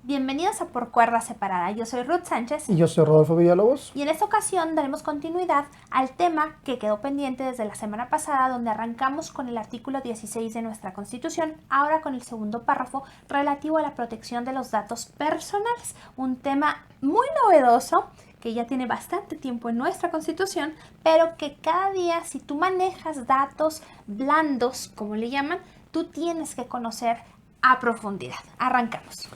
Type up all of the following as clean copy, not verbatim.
Bienvenidos a Por Cuerda Separada. Yo soy Ruth Sánchez. Y yo soy Rodolfo Villalobos. Y en esta ocasión daremos continuidad al tema que quedó pendiente desde la semana pasada, donde arrancamos con el artículo 16 de nuestra Constitución, ahora con el segundo párrafo relativo a la protección de los datos personales. Un tema muy novedoso que ya tiene bastante tiempo en nuestra Constitución, pero que cada día, si tú manejas datos blandos, como le llaman, tú tienes que conocer a profundidad. Arrancamos.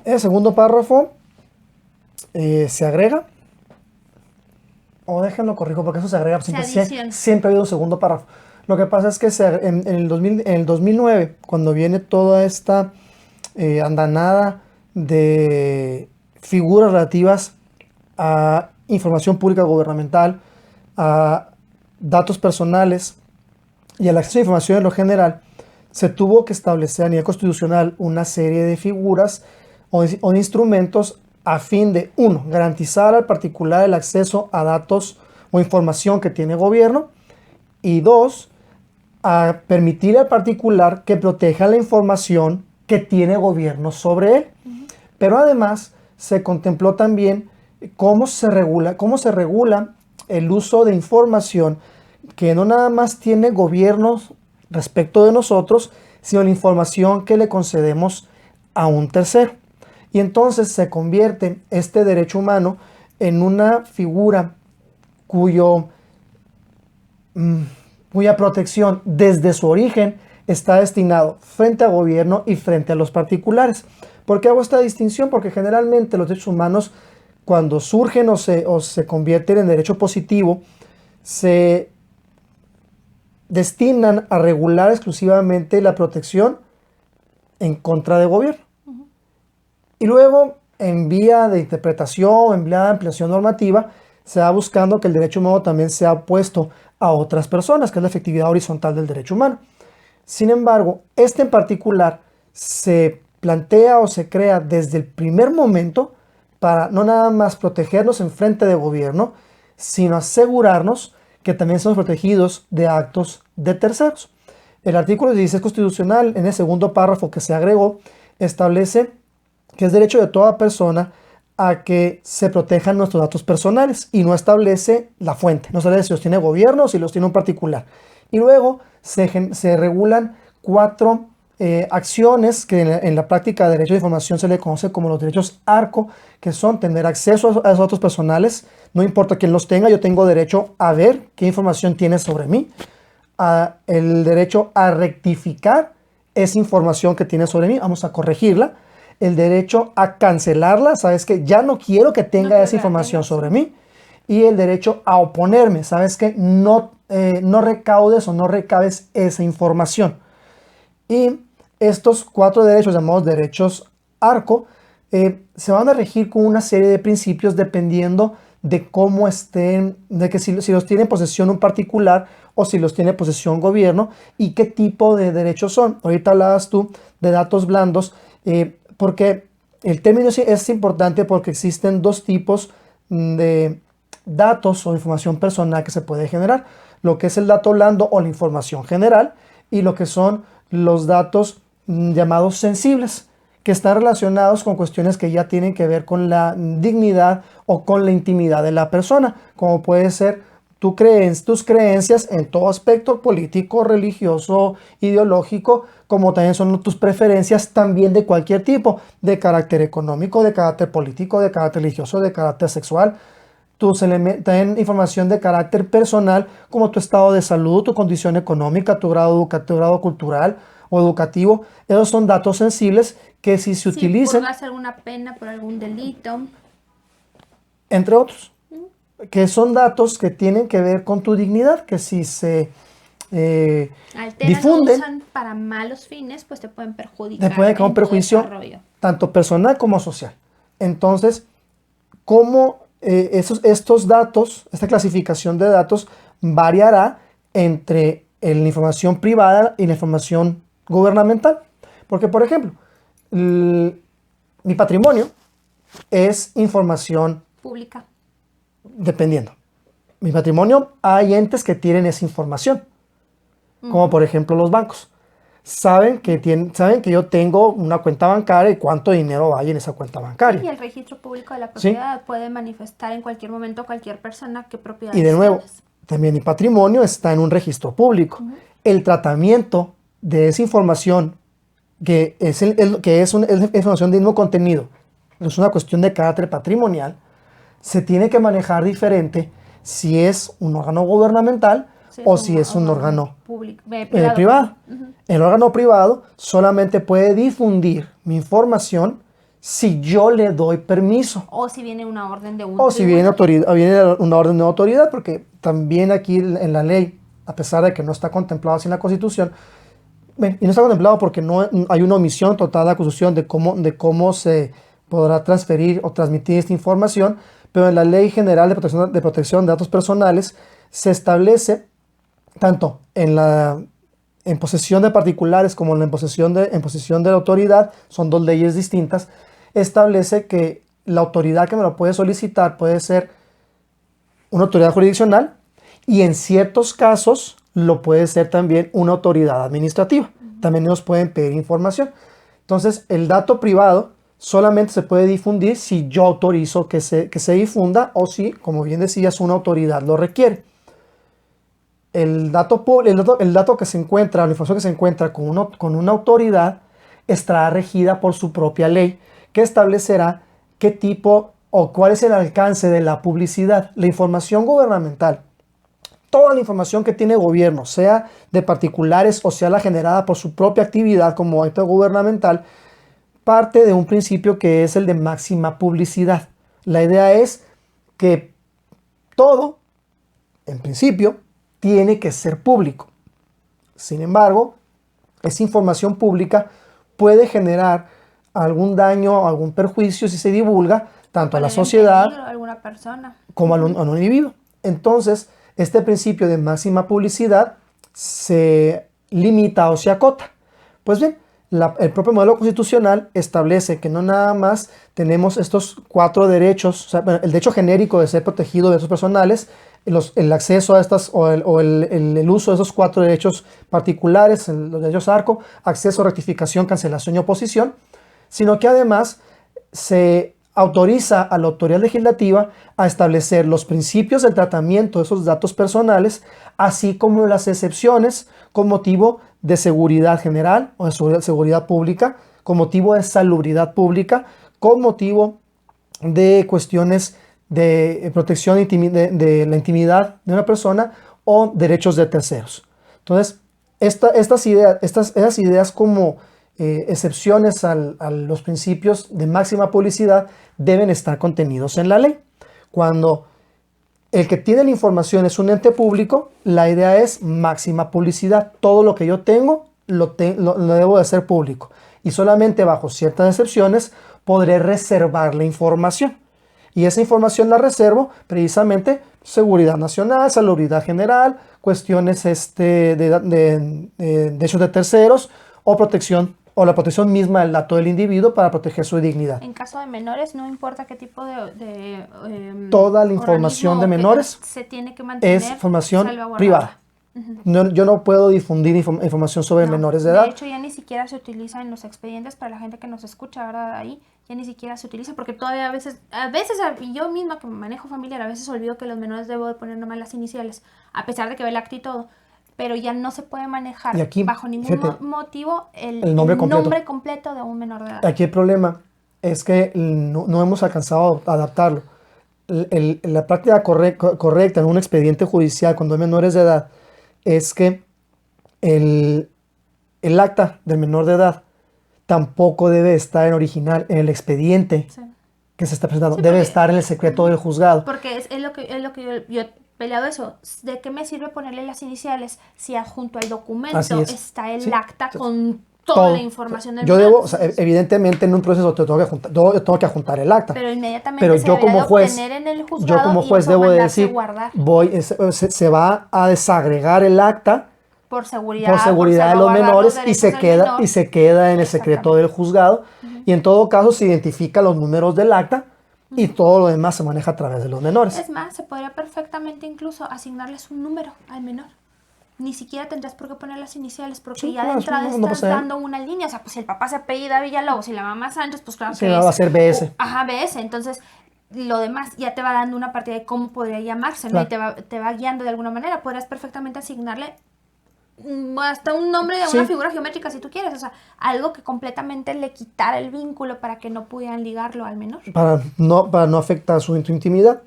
El segundo párrafo se agrega, o déjenlo corrijo porque eso se agrega, siempre ha habido un segundo párrafo. Lo que pasa es que en el 2009, cuando viene toda esta andanada de figuras relativas a información pública gubernamental, a datos personales y al acceso a información en lo general, se tuvo que establecer a nivel constitucional una serie de figuras o instrumentos a fin de, uno, garantizar al particular el acceso a datos o información que tiene gobierno, y dos, a permitir al particular que proteja la información que tiene gobierno sobre él. Pero además se contempló también cómo se regula el uso de información que no nada más tiene gobiernos respecto de nosotros, sino la información que le concedemos a un tercero. Y entonces se convierte este derecho humano en una figura cuya protección desde su origen está destinado frente al gobierno y frente a los particulares. ¿Por qué hago esta distinción? Porque generalmente los derechos humanos, cuando surgen o se convierten en derecho positivo, se destinan a regular exclusivamente la protección en contra del gobierno. Y luego, en vía de interpretación, en vía de ampliación normativa, se va buscando que el derecho humano también sea puesto a otras personas, que es la efectividad horizontal del derecho humano. Sin embargo, este en particular se plantea o se crea desde el primer momento para no nada más protegernos en frente de gobierno, sino asegurarnos que también somos protegidos de actos de terceros. El artículo 16 constitucional, en el segundo párrafo que se agregó, establece que es derecho de toda persona a que se protejan nuestros datos personales, y no establece la fuente, no establece si los tiene gobierno o si los tiene un particular. Y luego se regulan 4 acciones que en la práctica de derecho de información se le conoce como los derechos ARCO, que son tener acceso a esos datos personales, no importa quién los tenga, yo tengo derecho a ver qué información tiene sobre mí, el derecho a rectificar esa información que tiene sobre mí, vamos a corregirla, el derecho a cancelarla, sabes que ya no quiero que tenga esa información sobre mí, y el derecho a oponerme, sabes que no recaudes o no recabes esa información. Y estos 4 derechos, llamados derechos ARCO, se van a regir con una serie de principios dependiendo de cómo estén, de que si los tiene en posesión un particular o si los tiene en posesión gobierno, y qué tipo de derechos son. Ahorita hablabas tú de datos blandos, porque el término es importante porque existen 2 tipos de datos o información personal que se puede generar: lo que es el dato blando o la información general, y lo que son los datos llamados sensibles, que están relacionados con cuestiones que ya tienen que ver con la dignidad o con la intimidad de la persona, como puede ser tus creencias en todo aspecto político, religioso, ideológico, como también son tus preferencias también de cualquier tipo, de carácter económico, de carácter político, de carácter religioso, de carácter sexual. También información de carácter personal, como tu estado de salud, tu condición económica, tu grado cultural o educativo. Esos son datos sensibles que si se utilizan, purgas alguna pena por algún delito, entre otros, que son datos que tienen que ver con tu dignidad, que si se difunden, o usan para malos fines, pues te pueden perjudicar. te puede causar un perjuicio tanto personal como social. Entonces, ¿cómo estos datos, esta clasificación de datos variará entre la información privada y la información gubernamental? Porque, por ejemplo, mi patrimonio es información pública. Dependiendo. Mi patrimonio, hay entes que tienen esa información, como por ejemplo los bancos. saben saben que yo tengo una cuenta bancaria y cuánto dinero hay en esa cuenta bancaria. Y el registro público de la ¿Sí? propiedad puede manifestar en cualquier momento cualquier persona qué propiedad Y de nuevo, tienes. también mi patrimonio está en un registro público. El tratamiento de esa información, que es información de mismo contenido, es una cuestión de carácter patrimonial, se tiene que manejar diferente si es un órgano gubernamental Sí, o si es un órgano público, privado. El órgano privado solamente puede difundir mi información si yo le doy permiso. O si viene una orden de un O si viene, viene una orden de autoridad, porque también aquí en la ley, a pesar de que no está contemplado así en la Constitución, y no está contemplado porque no hay una omisión total de la Constitución de cómo se podrá transferir o transmitir esta información, pero en la Ley General de Protección de Datos Personales se establece tanto en posesión de particulares como en posesión de la autoridad, son dos leyes distintas, establece que la autoridad que me lo puede solicitar puede ser una autoridad jurisdiccional y en ciertos casos lo puede ser también una autoridad administrativa. También nos pueden pedir información. Entonces, el dato privado solamente se puede difundir si yo autorizo que se difunda o si, como bien decías, una autoridad lo requiere. El dato que se encuentra, la información que se encuentra con una autoridad estará regida por su propia ley, que establecerá qué tipo o cuál es el alcance de la publicidad. La información gubernamental, toda la información que tiene gobierno, sea de particulares o sea la generada por su propia actividad como acto gubernamental, parte de un principio que es el de máxima publicidad. La idea es que todo, en principio, tiene que ser público. Sin embargo, esa información pública puede generar algún daño o algún perjuicio si se divulga tanto a la sociedad a alguna persona como a un individuo. Entonces, este principio de máxima publicidad se limita o se acota. Pues bien, el propio modelo constitucional establece que no nada más tenemos estos 4 derechos, o sea, el derecho genérico de ser protegido de datos personales, el acceso a estas o el uso de esos 4 derechos particulares, los derechos ARCO, acceso, rectificación, cancelación y oposición, sino que además se autoriza a la autoridad legislativa a establecer los principios del tratamiento de esos datos personales, así como las excepciones con motivo de seguridad general o de seguridad pública, con motivo de salubridad pública, con motivo de cuestiones de protección de la intimidad de una persona o derechos de terceros. Entonces, esas ideas como excepciones a los principios de máxima publicidad deben estar contenidos en la ley. Cuando el que tiene la información es un ente público, la idea es máxima publicidad. Todo lo que yo tengo lo debo de hacer público. Y solamente bajo ciertas excepciones podré reservar la información. Y esa información la reservo precisamente seguridad nacional, salubridad general, cuestiones de derechos de terceros o protección o la protección misma del dato del individuo para proteger su dignidad. En caso de menores, no importa qué tipo toda la información de menores se tiene que mantener es información privada. Yo no puedo difundir información sobre menores de edad. De hecho, ya ni siquiera se utiliza en los expedientes para la gente que nos escucha ahora ahí. Ya ni siquiera se utiliza porque todavía a veces yo misma que me manejo familiar, a veces olvido que los menores debo de poner nomás las iniciales, a pesar de que ve el acta y todo. Pero ya no se puede manejar aquí, bajo ningún motivo el nombre completo de un menor de edad. Aquí el problema es que no hemos alcanzado a adaptarlo. La práctica correcta en un expediente judicial cuando hay menores de edad es que el acta del menor de edad tampoco debe estar en original en el expediente que se está presentando. Debe estar en el secreto del juzgado. Porque es lo que yo he peleado eso. ¿De qué me sirve ponerle las iniciales si adjunto al documento está el acta con toda la información del menor? Yo debo, evidentemente en un proceso yo tengo que adjuntar el acta. Pero inmediatamente yo como juez, en el juzgado, yo como juez debo de decir, se va a desagregar el acta por seguridad de los menores y se queda en el secreto del juzgado. Y en todo caso se identifica los números del acta y todo lo demás se maneja a través de los menores. Es más, se podría perfectamente incluso asignarles un número al menor. ni siquiera tendrás por qué poner las iniciales, porque Sí, ya de no, entrada no estás pasa nada. dando una línea. O sea, pues si el papá se apellida Villalobos y la mamá Sánchez, pues claro Sí, que va a ser BS. Ajá, BS. Entonces, lo demás ya te va dando una partida de cómo podría llamarse, ¿no? Claro. Y te va guiando de alguna manera. Podrías perfectamente asignarle hasta un nombre de Sí. una figura geométrica si tú quieres. O sea, algo que completamente le quitara el vínculo para que no pudieran ligarlo al menor. Para no afectar su intimidad.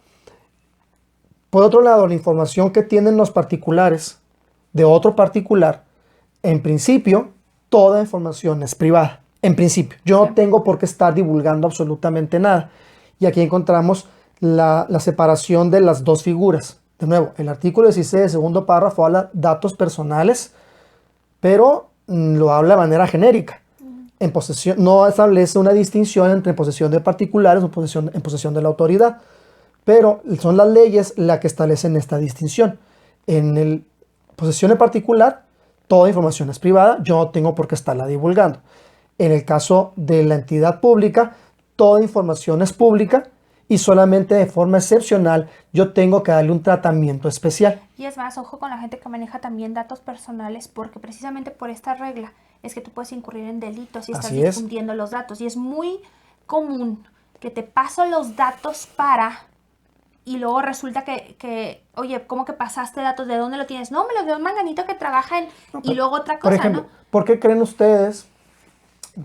Por otro lado, la información que tienen los particulares de otro particular, en principio, toda información es privada. En principio, yo no tengo por qué estar divulgando absolutamente nada. Y aquí encontramos la separación de las dos figuras. De nuevo, el artículo 16, segundo párrafo, habla datos personales, pero lo habla de manera genérica. En posesión, no establece una distinción entre posesión de particulares o en posesión de la autoridad. Pero son las leyes las que establecen esta distinción. En el posesión en particular, toda información es privada, yo no tengo por qué estarla divulgando. En el caso de la entidad pública, toda información es pública y solamente de forma excepcional yo tengo que darle un tratamiento especial. Y es más, ojo con la gente que maneja también datos personales, porque precisamente por esta regla es que tú puedes incurrir en delitos si estás difundiendo los datos. Y es muy común que te paso los datos y luego resulta que, oye, ¿cómo que pasaste datos? ¿De dónde lo tienes? No, me los dio un manganito que trabaja en... y luego otra cosa, por ejemplo, ¿no? ¿por qué creen ustedes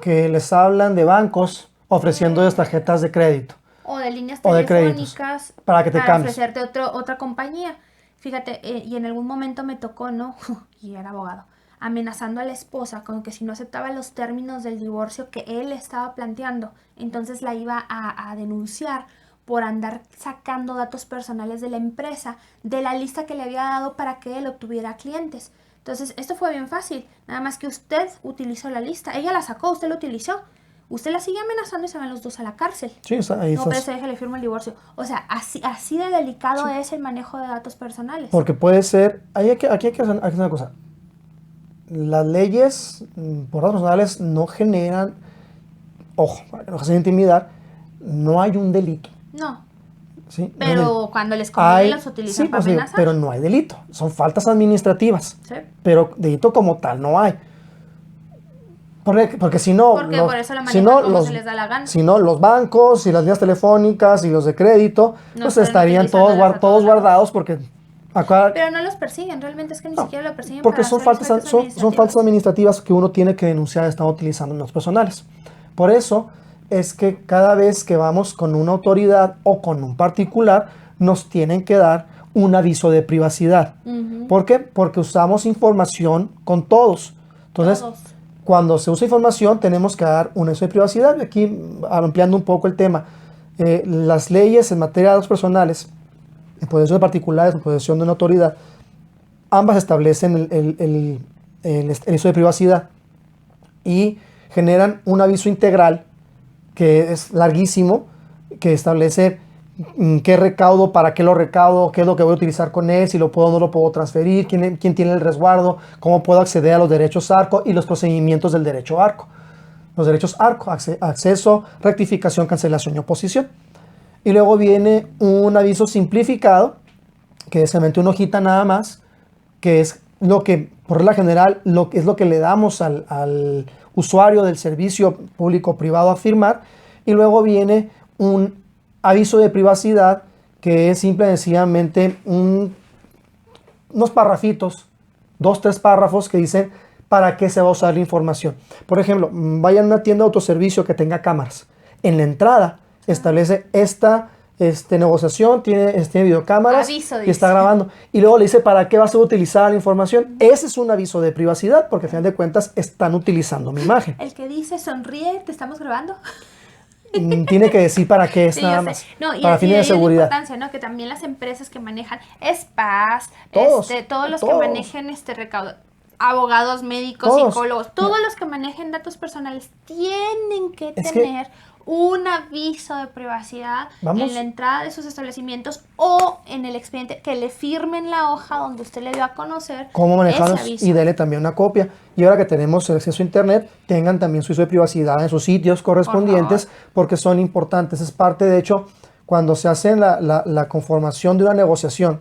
que les hablan de bancos ofreciéndoles tarjetas de crédito? O de líneas o de telefónicas para que te cambies. ofrecerte otra compañía. Fíjate, y en algún momento me tocó, ¿no? Y era abogado, amenazando a la esposa con que si no aceptaba los términos del divorcio que él estaba planteando, entonces la iba a denunciar por andar sacando datos personales de la empresa, de la lista que le había dado para que él obtuviera clientes. Entonces, esto fue bien fácil, nada más que usted utilizó la lista, ella la sacó, usted la utilizó. Usted la sigue amenazando y se van los dos a la cárcel. Sí, ahí no, pero se deja, le firma el divorcio. O sea, así de delicado es el manejo de datos personales. Porque puede ser, aquí hay que hacer una cosa. Las leyes por datos personales no generan, ojo, para que no se intimidar, no hay un delito. No. ¿Sí? Pero cuando les conviene los utilizan para amenazar. Pero no hay delito, son faltas administrativas. Sí. Pero delito como tal no hay. Porque si no, porque por eso la manejan como se les da la gana. Si no, los bancos y las líneas telefónicas y los de crédito, pues estarían todos guardados porque acá... Pero no los persiguen, realmente es que ni siquiera lo persiguen. Porque son faltas administrativas que uno tiene que denunciar, están utilizando en los personales. Por eso es que cada vez que vamos con una autoridad o con un particular, nos tienen que dar un aviso de privacidad. ¿Por qué? Porque usamos información con todos. Entonces, cuando se usa información, tenemos que dar un aviso de privacidad. Aquí, ampliando un poco el tema, las leyes en materia de datos personales, en posesión de particulares, en posesión de una autoridad, ambas establecen el aviso de privacidad y generan un aviso integral que es larguísimo, que establece qué recaudo, para qué lo recaudo, qué es lo que voy a utilizar con él, si lo puedo o no lo puedo transferir, quién tiene el resguardo, cómo puedo acceder a los derechos ARCO y los procedimientos del derecho ARCO. Los derechos ARCO, acceso, rectificación, cancelación y oposición. Y luego viene un aviso simplificado, que es solamente una hojita nada más, que es lo que, por regla general, es lo que le damos al usuario del servicio público-privado a firmar. Y luego viene un aviso de privacidad, que es simple y sencillamente unos parrafitos, 2-3 párrafos que dicen para qué se va a usar la información. Por ejemplo, vayan a una tienda de autoservicio que tenga cámaras. En la entrada establece esta negociación, tiene videocámaras y está grabando. Y luego le dice para qué va a ser utilizada la información. Ese es un aviso de privacidad, porque al final de cuentas están utilizando mi imagen. El que dice sonríe, te estamos grabando. Tiene que decir para qué es, nada más. No, para fines de seguridad. La importancia, ¿no? Que también las empresas que manejan SPAs, todos los que manejen recaudo, abogados, médicos, psicólogos, todos los que manejen datos personales tienen que tener un aviso de privacidad en la entrada de sus establecimientos o en el expediente, que le firmen la hoja donde usted le dio a conocer cómo manejarlos y dele también una copia. Y ahora que tenemos el acceso a internet, tengan también su aviso de privacidad en sus sitios correspondientes, porque son importantes. Es parte, de hecho, cuando se hace la conformación de una negociación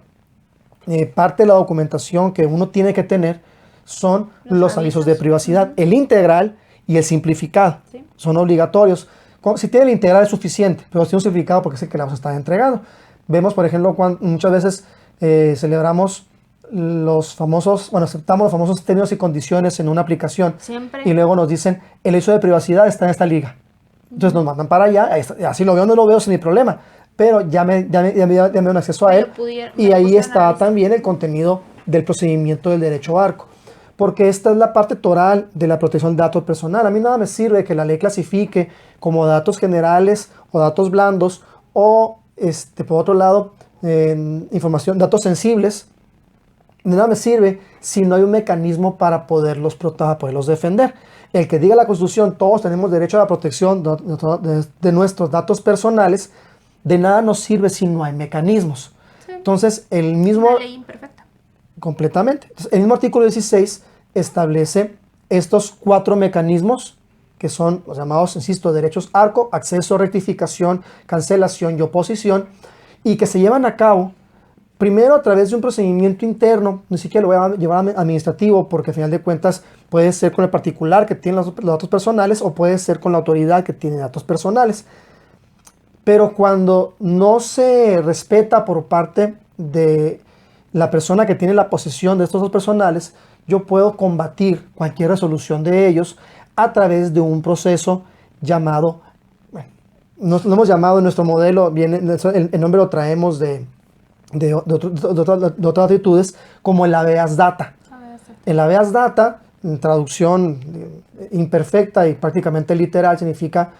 parte de la documentación que uno tiene que tener son los avisos de privacidad. El integral y el simplificado son obligatorios. Si tiene el integral es suficiente, pero si tiene un simplificado porque es el que le vamos a estar entregando. Vemos, por ejemplo, muchas veces celebramos aceptamos los famosos términos y condiciones en una aplicación. Siempre. Y luego nos dicen, el aviso de privacidad está en esta liga. Entonces nos mandan para allá, así lo veo o no lo veo sin ni problema, pero ya me dan acceso a él y ahí está también el contenido del procedimiento del derecho ARCO, porque esta es la parte toral de la protección del dato personal. A mí nada me sirve que la ley clasifique como datos generales o datos blandos o, por otro lado, datos sensibles. Nada me sirve si no hay un mecanismo para poderlos defender. El que diga la Constitución, todos tenemos derecho a la protección de nuestros datos personales, de nada nos sirve si no hay mecanismos. Sí. Entonces, una ley imperfecta. Completamente. Entonces, el mismo artículo 16 establece estos 4 mecanismos que son los llamados, insisto, derechos ARCO: acceso, rectificación, cancelación y oposición, y que se llevan a cabo primero a través de un procedimiento interno. Ni siquiera lo voy a llevar administrativo, porque al final de cuentas puede ser con el particular que tiene los datos personales o puede ser con la autoridad que tiene datos personales. Pero cuando no se respeta por parte de la persona que tiene la posesión de estos datos personales, yo puedo combatir cualquier resolución de ellos a través de un proceso llamado, lo hemos llamado en nuestro modelo, el nombre lo traemos de otras latitudes, como el habeas data. El habeas data, en traducción imperfecta y prácticamente literal, significa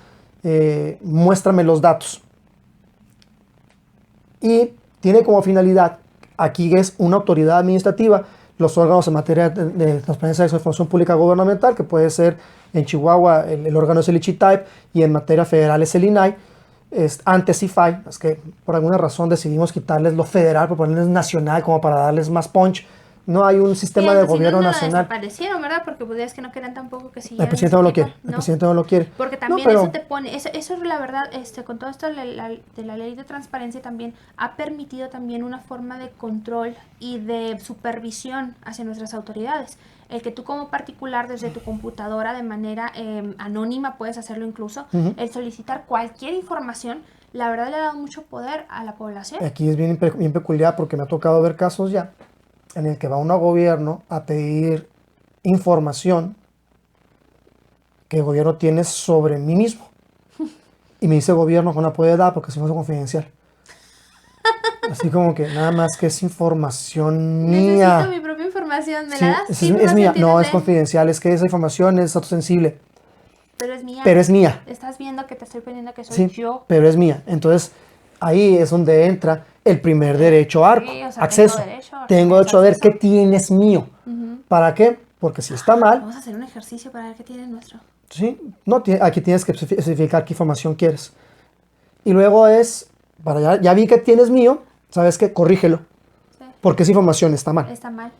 muéstrame los datos. Y tiene como finalidad, aquí es una autoridad administrativa, los órganos en materia de transparencia de información pública gubernamental, que puede ser en Chihuahua el órgano es el ICHITAIP y en materia federal es el INAI. Antes CIFAI, es que por alguna razón decidimos quitarles lo federal por ponerles nacional como para darles más punch. No hay un sistema de gobierno nacional. Desaparecieron, ¿verdad? Porque pues es que no querían tampoco que siguieran. El presidente no lo quiere. El presidente no lo quiere. Porque también eso te pone, eso es la verdad, con todo esto de la ley de transparencia también ha permitido también una forma de control y de supervisión hacia nuestras autoridades. El que tú como particular desde tu computadora de manera anónima puedes hacerlo incluso, el solicitar cualquier información, la verdad le ha dado mucho poder a la población. Aquí es bien peculiar porque me ha tocado ver casos ya en el que va uno a gobierno a pedir información que el gobierno tiene sobre mí mismo. Y me dice el gobierno que no la puede dar porque es información confidencial. Así como que nada más que es información mía. Necesito mi propia información, ¿me sí, la das? Es mía. No, es confidencial, es que esa información es dato sensible. Pero es mía. Pero es mía. Estás viendo que te estoy pidiendo que soy yo. Pero es mía. Entonces, ahí es donde entra el primer derecho ARCO. Sí, o sea, acceso. Tengo derecho a ver qué tienes mío. ¿Para qué? Porque si está mal... Vamos a hacer un ejercicio para ver qué tiene nuestro. Sí, no, aquí tienes que especificar qué información quieres. Y luego ya vi que tienes mío, ¿sabes qué? Corrígelo. Sí. Porque esa información está mal. Está mal.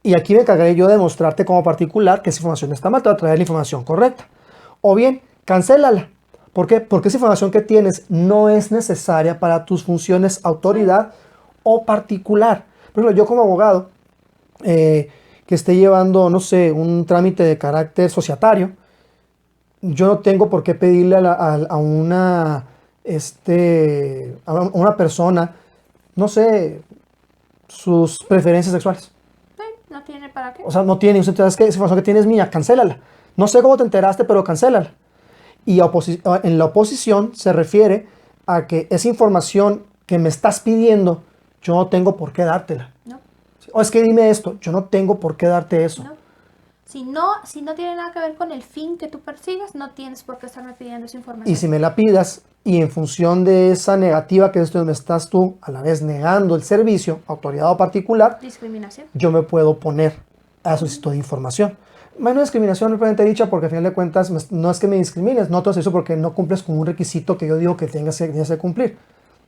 Y aquí me encargaré yo de mostrarte como particular que esa información está mal, te voy a traer la información correcta. O bien, cancélala. ¿Por qué? Porque esa información que tienes no es necesaria para tus funciones autoridad o particular. Por ejemplo, yo como abogado que esté llevando, no sé, un trámite de carácter societario, yo no tengo por qué pedirle a una persona, no sé, sus preferencias sexuales. Sí, no tiene para qué. O sea, no tiene. Entonces, ¿qué? Esa información que tienes mía, cancélala. No sé cómo te enteraste, pero cancélala. Y en la oposición se refiere a que esa información que me estás pidiendo, yo no tengo por qué dártela. No. O es que dime esto, yo no tengo por qué darte eso. No. Si no tiene nada que ver con el fin que tú persigues, no tienes por qué estarme pidiendo esa información. Y si me la pidas y en función de esa negativa que me estás tú a la vez negando el servicio, autoridad o particular, discriminación, yo me puedo oponer a solicitud de información. Bueno, discriminación propiamente dicha, porque al final de cuentas no es que me discrimines, no te haces eso porque no cumples con un requisito que yo digo que tengas que cumplir.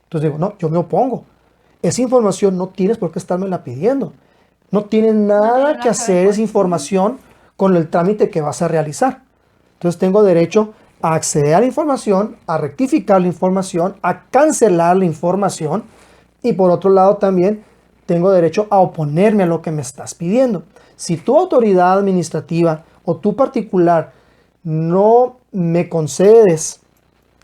Entonces digo, no, yo me opongo. Esa información no tienes por qué estármela pidiendo. No tiene nada que hacer esa información con el trámite que vas a realizar. Entonces tengo derecho a acceder a la información, a rectificar la información, a cancelar la información y por otro lado también tengo derecho a oponerme a lo que me estás pidiendo. Si tu autoridad administrativa o tu particular no me concedes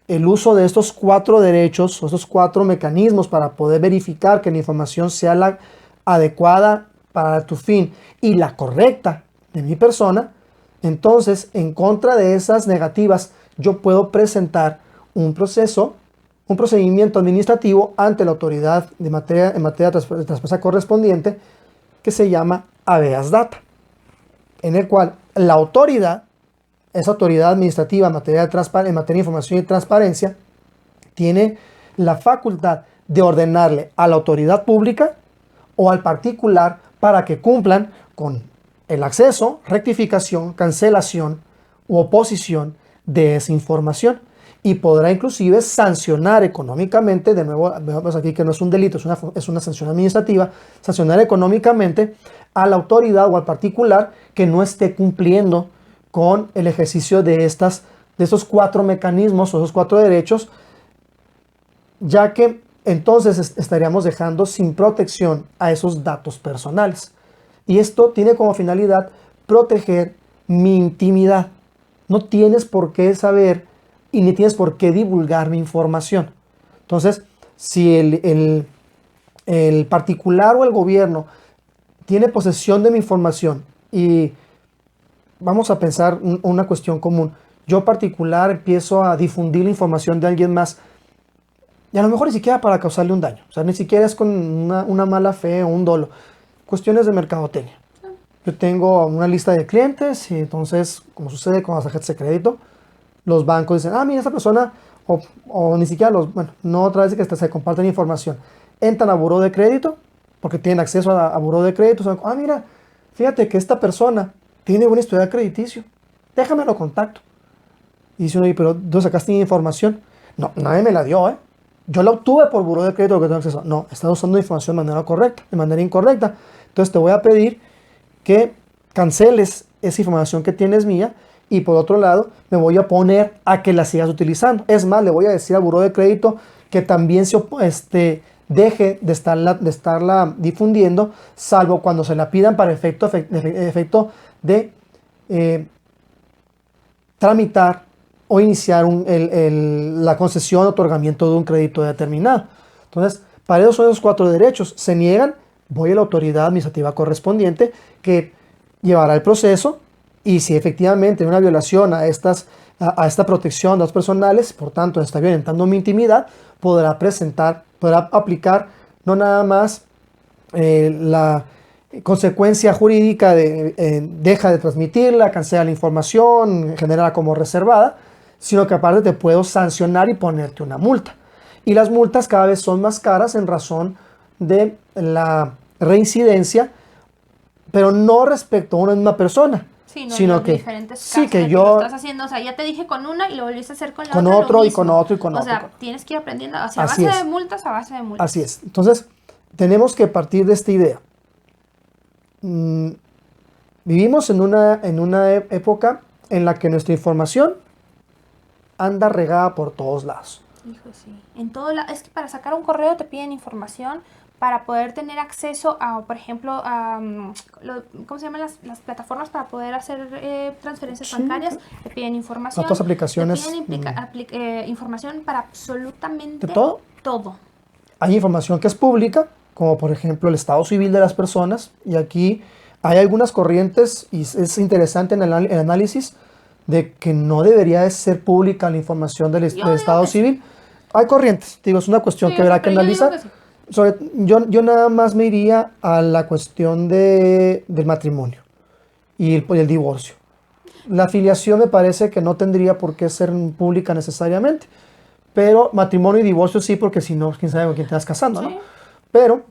el uso de estos 4 derechos o estos 4 mecanismos para poder verificar que la información sea la adecuada para tu fin y la correcta de mi persona, entonces en contra de esas negativas yo puedo presentar un procedimiento administrativo ante la autoridad en materia de transparencia correspondiente que se llama habeas data, en el cual la autoridad, esa autoridad administrativa en materia de información y transparencia, tiene la facultad de ordenarle a la autoridad pública o al particular para que cumplan con el acceso, rectificación, cancelación u oposición de esa información, y podrá inclusive sancionar económicamente, de nuevo vemos aquí que no es un delito, es una sanción administrativa, sancionar económicamente a la autoridad o al particular que no esté cumpliendo con el ejercicio de estos 4 mecanismos o esos 4 derechos, ya que entonces estaríamos dejando sin protección a esos datos personales. Y esto tiene como finalidad proteger mi intimidad. No tienes por qué saber y ni tienes por qué divulgar mi información. Entonces, si el particular o el gobierno tiene posesión de mi información y vamos a pensar una cuestión común, yo particular empiezo a difundir la información de alguien más y a lo mejor ni siquiera para causarle un daño, o sea, ni siquiera es con una mala fe o un dolo, cuestiones de mercadotecnia. Yo tengo una lista de clientes y entonces, como sucede con las tarjetas de crédito, los bancos dicen, mira, esta persona, o ni siquiera no otra vez que se comparten información, entran a buró de crédito, porque tienen acceso a buró de crédito, mira, fíjate que esta persona tiene buen historial crediticio, déjame lo contacto. Y dice uno, pero ¿dónde sacaste información? No, nadie me la dio, yo la obtuve por buró de crédito que tengo acceso. No, estás usando información de manera correcta, de manera incorrecta. Entonces te voy a pedir que canceles esa información que tienes mía, y por otro lado me voy a oponer a que la sigas utilizando. Es más, le voy a decir al buró de crédito que también deje de estarla difundiendo, salvo cuando se la pidan para efecto de tramitar o iniciar la concesión o otorgamiento de un crédito determinado. Entonces, para eso son esos 4 derechos. Se niegan, voy a la autoridad administrativa correspondiente que llevará el proceso, y si efectivamente hay una violación a esta protección de datos personales, por tanto está violentando mi intimidad, podrá aplicar no nada más la consecuencia jurídica de deja de transmitirla, cancela la información, genera como reservada, sino que aparte te puedo sancionar y ponerte una multa. Y las multas cada vez son más caras en razón de la reincidencia, pero no respecto a una misma persona, sino que diferentes casos que lo estás haciendo, o sea, ya te dije con una y lo volviste a hacer con la otra, otro y con otro y con otro. O sea, tienes que ir aprendiendo a base de multas a base de multas. Así es. Entonces, tenemos que partir de esta idea. Vivimos en una época en la que nuestra información anda regada por todos lados. Hijo, sí. Es que para sacar un correo te piden información, para poder tener acceso a, por ejemplo, ¿cómo se llaman las plataformas para poder hacer transferencias bancarias? Te piden información. Otras aplicaciones. Te piden información para absolutamente ¿de todo? Todo. Hay información que es pública, como por ejemplo el estado civil de las personas, y aquí hay algunas corrientes, y es interesante en el análisis, de que no debería de ser pública la información del estado civil. Hay corrientes, digo, es una cuestión que habrá que analizar. Yo nada más me iría a la cuestión del matrimonio y el divorcio. La filiación me parece que no tendría por qué ser pública necesariamente, pero matrimonio y divorcio sí, porque si no, quién sabe con quién te estás casando, ¿no? Pero,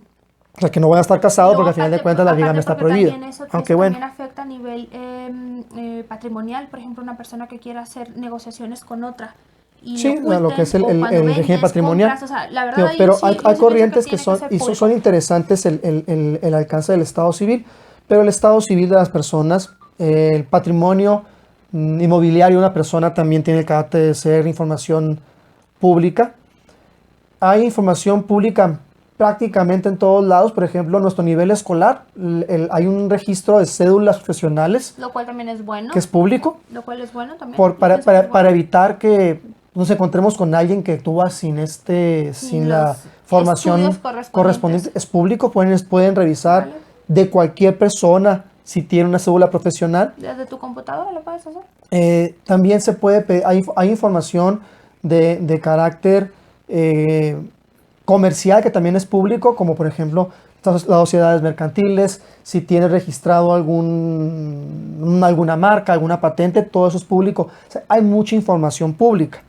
o sea, que no voy a estar casado porque al final de cuentas la bigamia está prohibida. Aunque también afecta a nivel patrimonial, por ejemplo, una persona que quiera hacer negociaciones con otra. Lo que es el régimen patrimonial. Compras, o sea, la verdad, pero hay corrientes que son interesantes el alcance del estado civil, pero el estado civil de las personas, el patrimonio inmobiliario de una persona también tiene el carácter de ser información pública. Hay información pública prácticamente en todos lados. Por ejemplo, nuestro nivel escolar, hay un registro de cédulas profesionales. Lo cual también es bueno. Que es público. Lo cual es bueno también. Para evitar que nos encontremos con alguien que actúa sin la formación correspondiente. Es público, pueden revisar de cualquier persona si tiene una cédula profesional. ¿Desde tu computadora lo puedes hacer? También se puede pedir, hay información de carácter comercial que también es público, como por ejemplo las sociedades mercantiles, si tiene registrado alguna marca, alguna patente, todo eso es público. O sea, hay mucha información pública.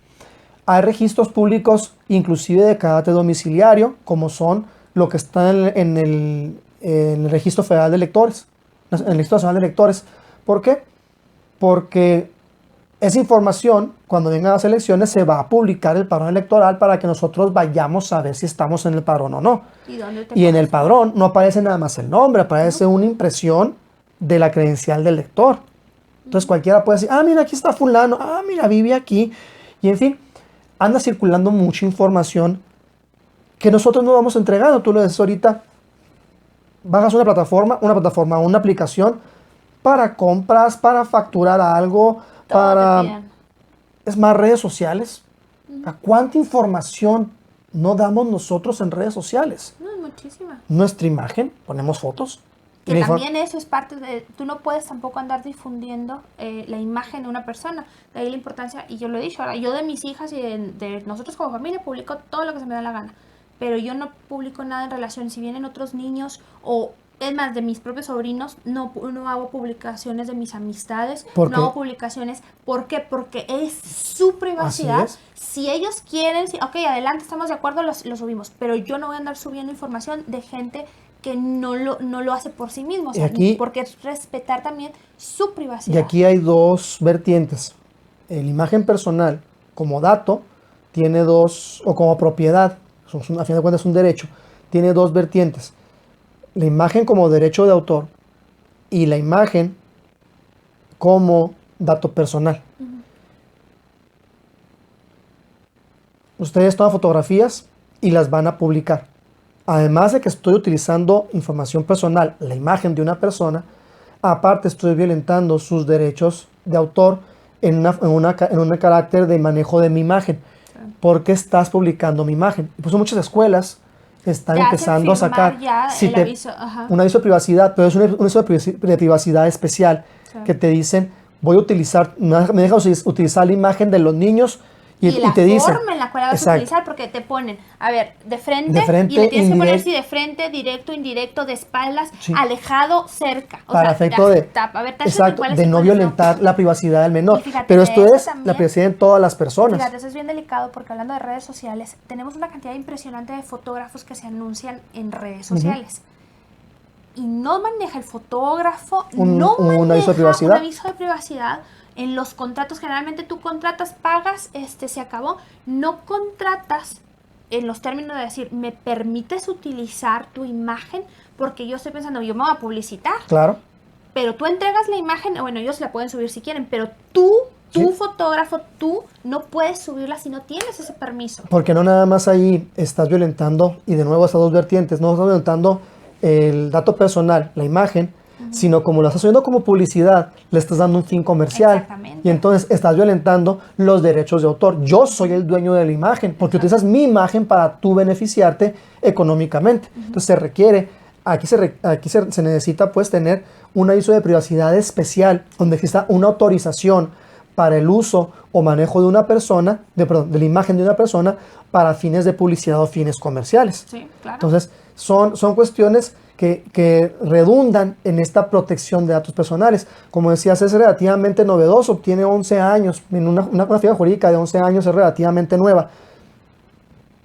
Hay registros públicos inclusive de carácter domiciliario, como son lo que está en el Registro Federal de Electores, en el Registro Nacional de Electores. ¿Por qué? Porque esa información, cuando vengan las elecciones, se va a publicar el padrón electoral para que nosotros vayamos a ver si estamos en el padrón o no. Y en el padrón no aparece nada más el nombre, aparece una impresión de la credencial del elector. Entonces cualquiera puede decir, mira, aquí está fulano, mira, vive aquí. Y en fin, anda circulando mucha información que nosotros no vamos entregando. Tú lo dices ahorita, bajas una plataforma, una aplicación para compras, para facturar algo, es más, redes sociales. ¿A cuánta información no damos nosotros en redes sociales? No, muchísima. Nuestra imagen, ponemos fotos. Que también eso es parte de... Tú no puedes tampoco andar difundiendo la imagen de una persona. De ahí la importancia, y yo lo he dicho, ahora yo de mis hijas y de nosotros como familia publico todo lo que se me da la gana. Pero yo no publico nada en relación, si vienen otros niños o... Es más, de mis propios sobrinos, no hago publicaciones de mis amistades, no hago publicaciones. ¿Por qué? Porque es su privacidad. Así es. Si ellos quieren, ok, adelante, estamos de acuerdo, lo subimos. Pero yo no voy a andar subiendo información de gente que no lo hace por sí mismo. O sea, porque es respetar también su privacidad. Y aquí hay dos vertientes. La imagen personal como dato tiene dos, o como propiedad, a fin de cuentas es un derecho, tiene dos vertientes. La imagen como derecho de autor y la imagen como dato personal. Ustedes toman fotografías y las van a publicar. Además de que estoy utilizando información personal, la imagen de una persona, aparte estoy violentando sus derechos de autor en un carácter de manejo de mi imagen. ¿Por qué estás publicando mi imagen? Pues muchas escuelas están empezando a sacar un aviso de privacidad, pero es un aviso de privacidad especial, que te dicen, voy a utilizar, me dejas utilizar la imagen de los niños y te dicen la forma en la cual la vas a utilizar, porque te ponen, a ver, de frente y le tienes que poner si de frente, directo, indirecto, de espaldas, alejado, cerca. Para efecto de no violentar la privacidad del menor. Fíjate, pero esto es también, la privacidad de todas las personas. Fíjate, eso es bien delicado porque hablando de redes sociales, tenemos una cantidad impresionante de fotógrafos que se anuncian en redes sociales. Y no maneja el fotógrafo, un aviso de privacidad. En los contratos, generalmente tú contratas, pagas, se acabó. No contratas en los términos de decir, ¿me permites utilizar tu imagen? Porque yo estoy pensando, yo me voy a publicitar. Claro. Pero tú entregas la imagen, bueno, ellos la pueden subir si quieren, pero tú, fotógrafo, tú no puedes subirla si no tienes ese permiso. Porque no nada más ahí estás violentando, y de nuevo estas dos vertientes, no estás violentando el dato personal, la imagen, sino como lo estás haciendo como publicidad, le estás dando un fin comercial. Y entonces estás violentando los derechos de autor. Yo soy el dueño de la imagen, porque utilizas mi imagen para tú beneficiarte económicamente. Entonces se requiere, aquí se necesita pues tener un aviso de privacidad especial, donde exista una autorización para el uso o manejo de una persona, de la imagen de una persona, para fines de publicidad o fines comerciales. Sí, claro. Entonces son cuestiones que redundan en esta protección de datos personales. Como decías, es relativamente novedoso, tiene 11 años, en una figura jurídica de 11 años es relativamente nueva,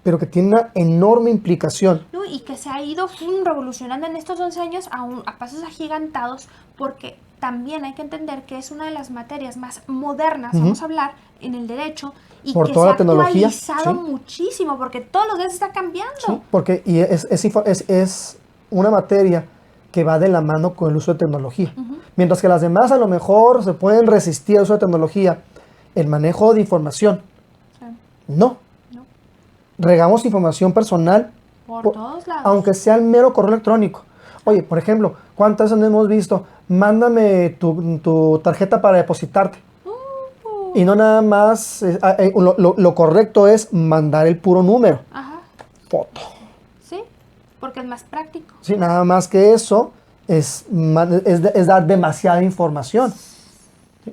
pero que tiene una enorme implicación. No, y que se ha ido revolucionando en estos 11 años a pasos agigantados, porque también hay que entender que es una de las materias más modernas, vamos a hablar, en el derecho, y por que toda se la tecnología, actualizado muchísimo, porque todos los días está cambiando. Sí, porque es una materia que va de la mano con el uso de tecnología. Mientras que las demás a lo mejor se pueden resistir al uso de tecnología, el manejo de información, no. Regamos información personal Por todos lados. Aunque sea el mero correo electrónico. Oye, por ejemplo, ¿cuántas veces no hemos visto? Mándame tu tarjeta para depositarte. Y no nada más, lo correcto es mandar el puro número. Ajá. Foto. Sí, porque es más práctico. Sí, nada más que eso es dar demasiada información.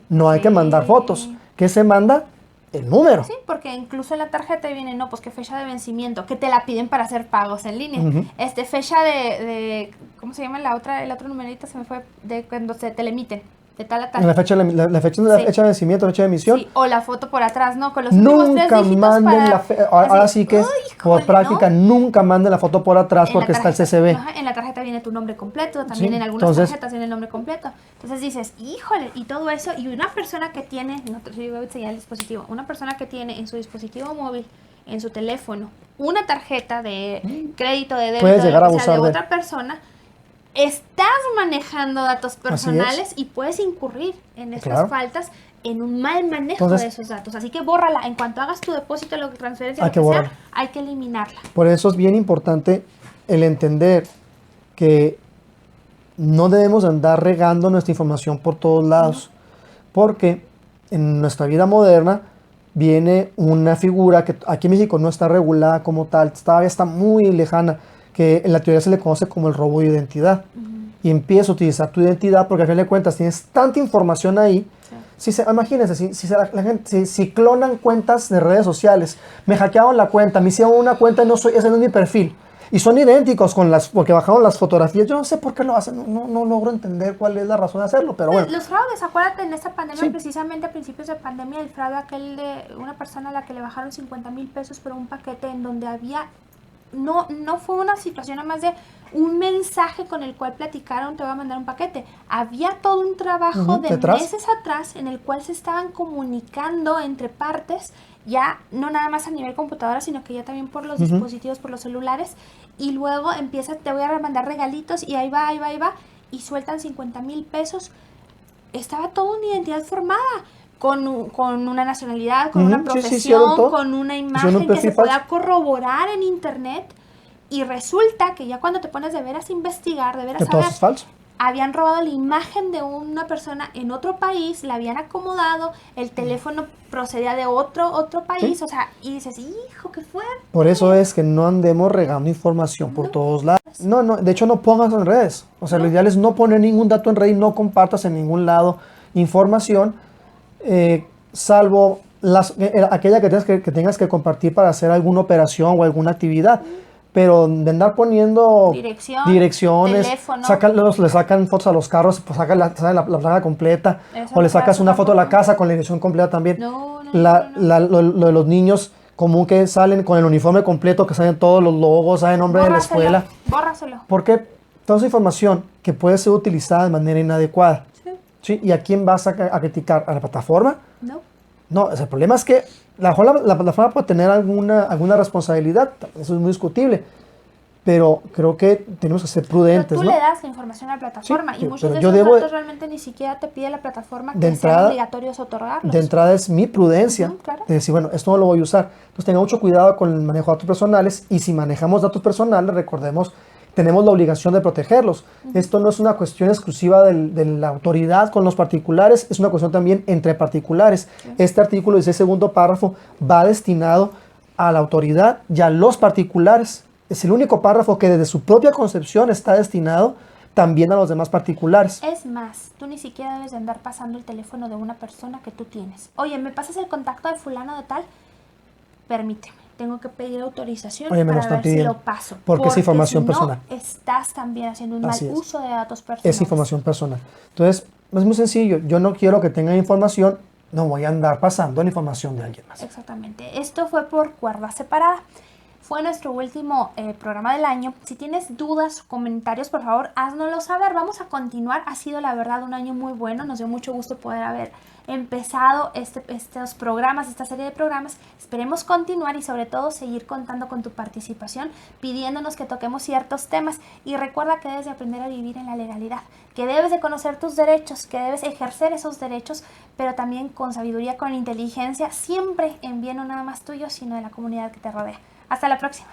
No hay que mandar fotos. ¿Qué se manda? El número. Sí, porque incluso en la tarjeta viene, no, pues qué fecha de vencimiento, que te la piden para hacer pagos en línea. Fecha de, ¿cómo se llama el otro numerito? Se me fue, de cuando se te la emiten, de tal a tal. La fecha de fecha de vencimiento, fecha de emisión. Sí, o la foto por atrás, ¿no? Con los últimos Nunca 3 dígitos manden para... ahora sí que, por práctica, ¿no? Nunca manden la foto por atrás porque está el CCB. Ajá, en la tarjeta viene tu nombre completo, también Sí, en algunas tarjetas viene el nombre completo. Entonces dices, híjole, y todo eso, y una persona que tiene, no te voy a enseñar el dispositivo, una persona que tiene en su dispositivo móvil, en su teléfono, una tarjeta de crédito, de débito, puedes llegar a abusar de otra persona, estás manejando datos personales y puedes incurrir en esas faltas, en un mal manejo de esos datos. Así que bórrala. En cuanto hagas tu depósito, lo que transferencia, lo que sea, hay que eliminarla. Por eso es bien importante el entender que no debemos andar regando nuestra información por todos lados. Porque en nuestra vida moderna viene una figura que aquí en México no está regulada como tal, todavía está muy lejana, que en la teoría se le conoce como el robo de identidad. Y empieza a utilizar tu identidad porque al final de cuentas tienes tanta información ahí. Imagínense, si clonan cuentas de redes sociales, me hackearon la cuenta, me hicieron una cuenta y ese no es mi perfil. Y son idénticos porque bajaron las fotografías. Yo no sé por qué lo hacen, no logro entender cuál es la razón de hacerlo, pero bueno. Los fraudes, acuérdate, en esta pandemia, precisamente a principios de pandemia, el fraude aquel de una persona a la que le bajaron 50,000 pesos por un paquete en donde había... No fue una situación nada más de un mensaje con el cual platicaron, te voy a mandar un paquete. Había todo un trabajo de meses atrás en el cual se estaban comunicando entre partes, ya no nada más a nivel computadora, sino que ya también por los dispositivos, por los celulares. Y luego empieza, te voy a mandar regalitos y ahí va, y sueltan 50,000 pesos. Estaba toda una identidad formada. Con una nacionalidad, con una profesión, con una imagen que se pueda corroborar en internet. Y resulta que ya cuando te pones de veras a investigar, de veras a ver, todo es falso. Habían robado la imagen de una persona en otro país, la habían acomodado, el teléfono procedía de otro país, o sea, y dices, hijo, qué fuerte. Por eso es que no andemos regando información por todos lados. No, de hecho no pongas en redes. O sea, lo ideal es no poner ningún dato en red y no compartas en ningún lado información. Salvo aquella que tengas que compartir para hacer alguna operación o alguna actividad. Pero de andar poniendo direcciones, teléfono. Le sacan fotos a los carros, pues sacan la placa completa, o le sacas una foto a la casa con la dirección completa también. Lo de los niños común que salen con el uniforme completo, que salen todos los logos, sale el nombre de la escuela. Bórraselo. Porque toda esa información que puede ser utilizada de manera inadecuada. ¿Sí? ¿Y a quién vas a criticar? ¿A la plataforma? No, el problema es que la plataforma puede tener alguna responsabilidad, eso es muy discutible, pero creo que tenemos que ser prudentes. Pero tú le das la información a la plataforma y muchos de esos datos realmente ni siquiera te pide la plataforma que sean obligatorios otorgarlos. De entrada es mi prudencia de decir, bueno, esto no lo voy a usar. Entonces tenga mucho cuidado con el manejo de datos personales y si manejamos datos personales, recordemos, tenemos la obligación de protegerlos. Esto no es una cuestión exclusiva de la autoridad con los particulares, es una cuestión también entre particulares. Este artículo, ese segundo párrafo, va destinado a la autoridad y a los particulares. Es el único párrafo que desde su propia concepción está destinado también a los demás particulares. Es más, tú ni siquiera debes de andar pasando el teléfono de una persona que tú tienes. Oye, ¿me pasas el contacto de fulano de tal? Permíteme. Tengo que pedir autorización para ver si lo paso. Porque es información personal. Estás también haciendo un mal uso de datos personales. Es información personal. Entonces, es muy sencillo. Yo no quiero que tengan información, no voy a andar pasando la información de alguien más. Exactamente. Esto fue por Cuerda Separada. Fue nuestro último programa del año. Si tienes dudas o comentarios, por favor, háznoslo saber. Vamos a continuar. Ha sido, la verdad, un año muy bueno. Nos dio mucho gusto poder haber empezado estos programas, esta serie de programas. Esperemos continuar y sobre todo seguir contando con tu participación, pidiéndonos que toquemos ciertos temas. Y recuerda que debes de aprender a vivir en la legalidad, que debes de conocer tus derechos, que debes ejercer esos derechos, pero también con sabiduría, con inteligencia, siempre en bien no nada más tuyo, sino de la comunidad que te rodea. Hasta la próxima.